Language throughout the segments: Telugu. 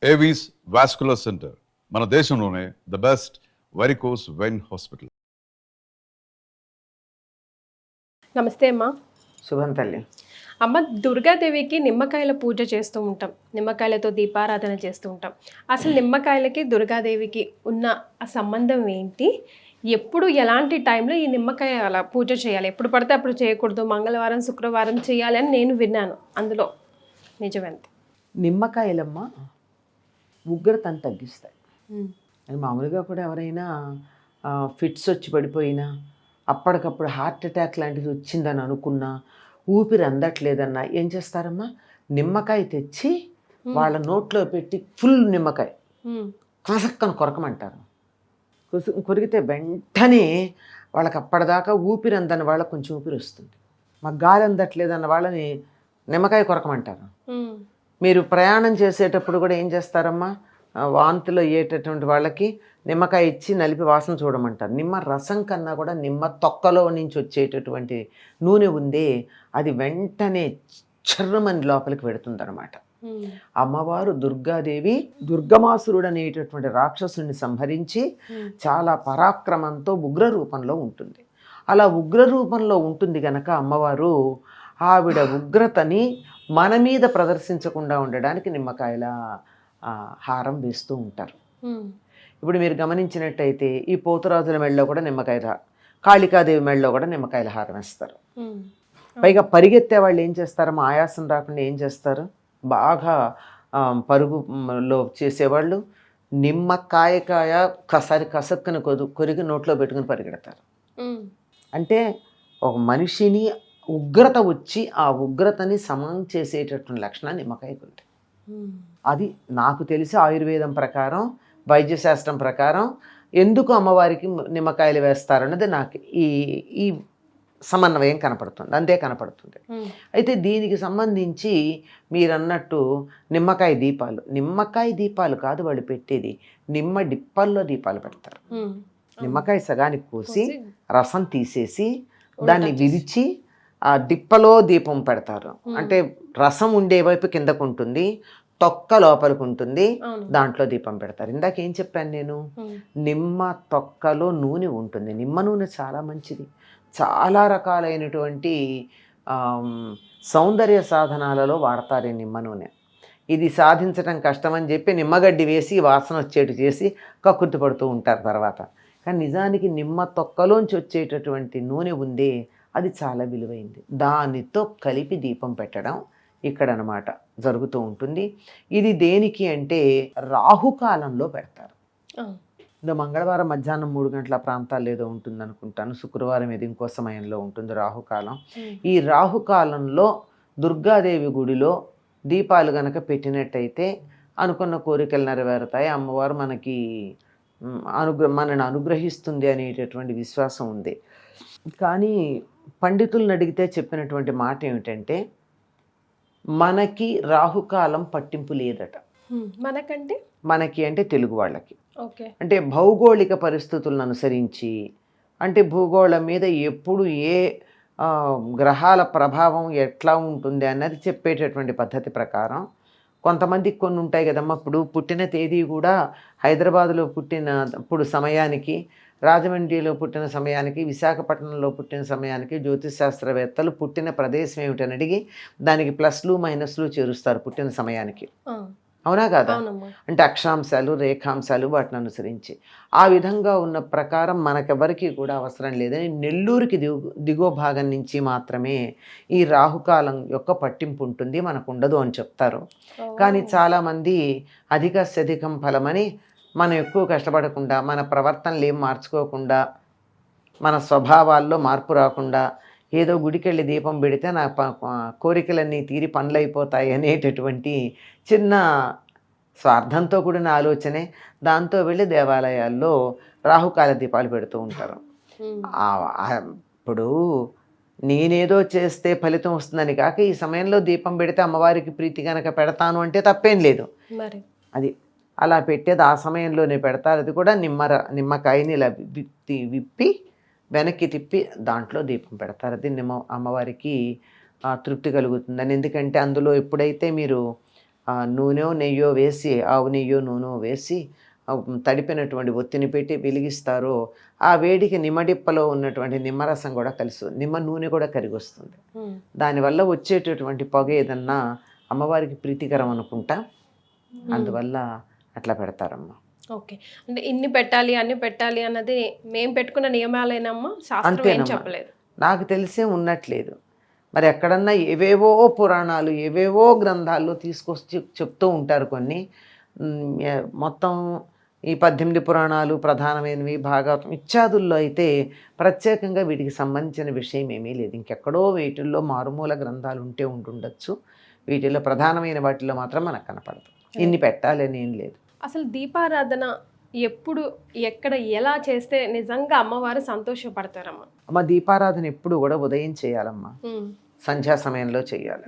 ఏవీస్ వాస్కులర్ సెంటర్ మన దేశంలోనే the best varicose vein hospital. నమస్తే అమ్మా. శుభం తల్లి. అమ్మ, దుర్గాదేవికి నిమ్మకాయల పూజ చేస్తూ ఉంటాం, నిమ్మకాయలతో దీపారాధన చేస్తూ ఉంటాం. అసలు నిమ్మకాయలకి దుర్గాదేవికి ఉన్న ఆ సంబంధం ఏంటి? ఎప్పుడు ఎలాంటి టైంలో ఈ నిమ్మకాయ అలా పూజ చేయాలి? ఎప్పుడు పడితే అప్పుడు చేయకూడదు, మంగళవారం శుక్రవారం చేయాలి అని నేను విన్నాను. అందులో నిజమేంత? నిమ్మకాయలమ్మ ఉగ్రతను తగ్గిస్తాయి. అది మామూలుగా కూడా ఎవరైనా ఫిట్స్ వచ్చి పడిపోయినా, అప్పటికప్పుడు హార్ట్ అటాక్ లాంటిది వచ్చిందని అనుకున్నా, ఊపిరి అందట్లేదన్నా ఏం చేస్తారమ్మా, నిమ్మకాయ తెచ్చి వాళ్ళ నోట్లో పెట్టి ఫుల్ నిమ్మకాయ కసక్కను కొరకమంటారు. కొరికితే వెంటనే వాళ్ళకి అప్పటిదాకా ఊపిరి అందని వాళ్ళకి కొంచెం ఊపిరి వస్తుంది. మాకు గాలి అందట్లేదన్న వాళ్ళని నిమ్మకాయ కొరకమంటారు. మీరు ప్రయాణం చేసేటప్పుడు కూడా ఏం చేస్తారమ్మా, వాంతులు అయ్యేటటువంటి వాళ్ళకి నిమ్మకాయ ఇచ్చి నలిపి వాసన చూడమంటారు. నిమ్మ రసం కన్నా కూడా నిమ్మ తొక్కలో నుంచి వచ్చేటటువంటి నూనె ఉందే, అది వెంటనే చర్రమని లోపలికి పెడుతుందన్నమాట. అమ్మవారు దుర్గాదేవి దుర్గమాసురుడు అనేటటువంటి రాక్షసుని సంహరించి చాలా పరాక్రమంతో ఉగ్ర రూపంలో ఉంటుంది. అలా ఉగ్ర రూపంలో ఉంటుంది గనక అమ్మవారు ఆవిడ ఉగ్రతని మన మీద ప్రదర్శించకుండా ఉండడానికి నిమ్మకాయల హారం వేస్తూ ఉంటారు. ఇప్పుడు మీరు గమనించినట్టయితే ఈ పోతురాజుల మెళ్ళలో కూడా నిమ్మకాయల, కాళికాదేవి మెళ్ళలో కూడా నిమ్మకాయల హారం వేస్తారు. పైగా పరిగెత్తే వాళ్ళు ఏం చేస్తారమ్మా, ఆయాసం రాకుండా ఏం చేస్తారు, బాగా పరుగులో చేసేవాళ్ళు నిమ్మకాయ ఒకసారి కసక్కుని కొరికి నోట్లో పెట్టుకుని పరిగెడతారు. అంటే ఒక మనిషిని ఉగ్రత వచ్చి ఆ ఉగ్రతని సమం చేసేటటువంటి లక్షణాలు నిమ్మకాయకు ఉంటాయి. అది నాకు తెలిసి ఆయుర్వేదం ప్రకారం, వైద్యశాస్త్రం ప్రకారం ఎందుకు అమ్మవారికి నిమ్మకాయలు వేస్తారన్నది నాకు ఈ సమన్వయం కనపడుతుంది, అంతే కనపడుతుంది. అయితే దీనికి సంబంధించి మీరు అన్నట్టు నిమ్మకాయ దీపాలు కాదు వాళ్ళు పెట్టేది, నిమ్మ డిప్పల్లో దీపాలు పెడతారు. నిమ్మకాయ సగానికి కోసి రసం తీసేసి దాన్ని విరిచి ఆ డిప్పలో దీపం పెడతారు. అంటే రసం ఉండే వైపు కిందకు ఉంటుంది, తొక్క లోపలికి ఉంటుంది, దాంట్లో దీపం పెడతారు. ఇందాక ఏం చెప్పాను నేను, నిమ్మ తొక్కలో నూనె ఉంటుంది. నిమ్మ నూనె చాలా మంచిది. చాలా రకాలైనటువంటి సౌందర్య సాధనాలలో వాడతారు ఈ నిమ్మ నూనె. ఇది సాధించడం కష్టమని చెప్పి నిమ్మగడ్డి వేసి వాసన వచ్చేటు చేసి కక్కుర్తి పడుతూ ఉంటారు తర్వాత. కానీ నిజానికి నిమ్మ తొక్కలోంచి వచ్చేటటువంటి నూనె ఉందే, అది చాలా విలువైంది. దానితో కలిపి దీపం పెట్టడం ఇక్కడ అన్నమాట జరుగుతూ ఉంటుంది. ఇది దేనికి అంటే రాహుకాలంలో పెడతారు. మంగళవారం మధ్యాహ్నం 3 గంటల ప్రాంతాల్లో ఏదో ఉంటుంది అనుకుంటాను, శుక్రవారం ఏది ఇంకో సమయంలో ఉంటుంది రాహుకాలం. ఈ రాహుకాలంలో దుర్గాదేవి గుడిలో దీపాలు గనక పెట్టినట్టయితే అనుకున్న కోరికలు నెరవేరుతాయి, అమ్మవారు మనని అనుగ్రహిస్తుంది అనేటటువంటి విశ్వాసం ఉంది. కానీ పండితులను అడిగితే చెప్పినటువంటి మాట ఏమిటంటే, మనకి రాహుకాలం పట్టింపు లేదట. మనకి అంటే తెలుగు వాళ్ళకి, అంటే భౌగోళిక పరిస్థితులను అనుసరించి, అంటే భూగోళం మీద ఎప్పుడు ఏ గ్రహాల ప్రభావం ఎట్లా ఉంటుంది అన్నది చెప్పేటటువంటి పద్ధతి ప్రకారం కొంతమందికి కొన్ని ఉంటాయి కదమ్మా. ఇప్పుడు పుట్టిన తేదీ కూడా హైదరాబాదులో పుట్టినప్పుడు సమయానికి, రాజమండ్రిలో పుట్టిన సమయానికి, విశాఖపట్నంలో పుట్టిన సమయానికి జ్యోతిష్ శాస్త్రవేత్తలు పుట్టిన ప్రదేశం ఏమిటని అడిగి దానికి ప్లస్లు మైనస్లు చేరుస్తారు పుట్టిన సమయానికి. అవునా కాదా? అంటే అక్షాంశాలు, రేఖాంశాలు వాటిని అనుసరించి ఆ విధంగా ఉన్న ప్రకారం మనకెవరికి కూడా అవసరం లేదని నెల్లూరుకి దిగువ భాగం నుంచి మాత్రమే ఈ రాహుకాలం యొక్క పట్టింపు ఉంటుంది, మనకు ఉండదు అని చెప్తారు. కానీ చాలామంది అధికం ఫలమని మనం ఎక్కువ కష్టపడకుండా, మన ప్రవర్తనలు ఏం మార్చుకోకుండా, మన స్వభావాల్లో మార్పు రాకుండా ఏదో గుడికెళ్ళి దీపం పెడితే నా కోరికలన్నీ తీరి పనులు అయిపోతాయి అనేటటువంటి చిన్న స్వార్థంతో కూడిన ఆలోచనే. దాంతో వెళ్ళి దేవాలయాల్లో రాహుకాల దీపాలు పెడుతూ ఉంటారు. ఇప్పుడు నేనేదో చేస్తే ఫలితం వస్తుందని కాక, ఈ సమయంలో దీపం పెడితే అమ్మవారికి ప్రీతి కనుక పెడతాను అంటే తప్పేం లేదు. అది అలా పెట్టేది ఆ సమయంలోనే పెడతారు. అది కూడా నిమ్మకాయని ఇలా విప్పి వెనక్కి తిప్పి దాంట్లో దీపం పెడతారు. అది అమ్మవారికి తృప్తి కలుగుతుందని. ఎందుకంటే అందులో ఎప్పుడైతే మీరు నూనె నెయ్యో వేసి, ఆవు నెయ్యో నూనె వేసి తడిపినటువంటి ఒత్తిని పెట్టి వెలిగిస్తారో ఆ వేడికి నిమ్మడిప్పలో ఉన్నటువంటి నిమ్మరసం కూడా కలిసి నిమ్మ నూనె కూడా కరిగొస్తుంది. దానివల్ల వచ్చేటటువంటి పొగ ఏదన్నా అమ్మవారికి ప్రీతికరం అనుకుంటా, అందువల్ల అట్లా పెడతారమ్మా. ఓకే, అంటే ఇన్ని పెట్టాలి అన్ని పెట్టాలి అన్నది మేము పెట్టుకున్న నియమాలేనమ్మా, శాస్త్రం ఏం చెప్పలేదు. నాకు తెలిసే ఉన్నట్లేదు. మరి ఎక్కడన్నా ఏవేవో పురాణాలు ఏవేవో గ్రంథాల్లో తీసుకొచ్చి చెప్తూ ఉంటారు కొన్ని. మొత్తం ఈ 18 పురాణాలు ప్రధానమైనవి, భాగవతం ఇత్యాదుల్లో అయితే ప్రత్యేకంగా వీటికి సంబంధించిన విషయం ఏమీ లేదు. ఇంకెక్కడో వీటిల్లో మారుమూల గ్రంథాలు ఉంటుండొచ్చు. వీటిల్లో ప్రధానమైన వాటిల్లో మాత్రం మనకు కనపడదు. ఇన్ని పెట్టాలని ఏం లేదు. అసలు దీపారాధన ఎప్పుడు ఎక్కడ ఎలా చేస్తే నిజంగా అమ్మవారు సంతోషపడతారమ్మా? అమ్మ, దీపారాధన ఎప్పుడు కూడా ఉదయం చేయాలమ్మా, సంధ్యా సమయంలో చేయాలి.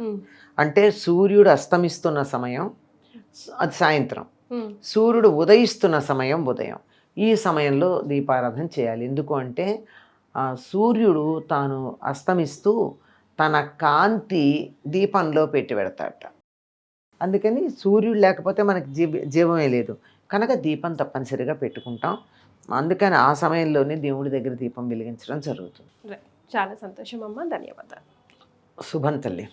అంటే సూర్యుడు అస్తమిస్తున్న సమయం అది సాయంత్రం, సూర్యుడు ఉదయిస్తున్న సమయం ఉదయం. ఈ సమయంలో దీపారాధన చేయాలి. ఎందుకు అంటే సూర్యుడు తాను అస్తమిస్తూ తన కాంతి దీపంలో పెట్టి పెడతాడట. అందుకని సూర్యుడు లేకపోతే మనకి జీవమే లేదు కనుక దీపం తప్పనిసరిగా పెట్టుకుంటాం. అందుకని ఆ సమయంలోనే దేవుడి దగ్గర దీపం వెలిగించడం జరుగుతుంది. చాలా సంతోషం అమ్మా, ధన్యవాదాలు. శుభం తల్లి.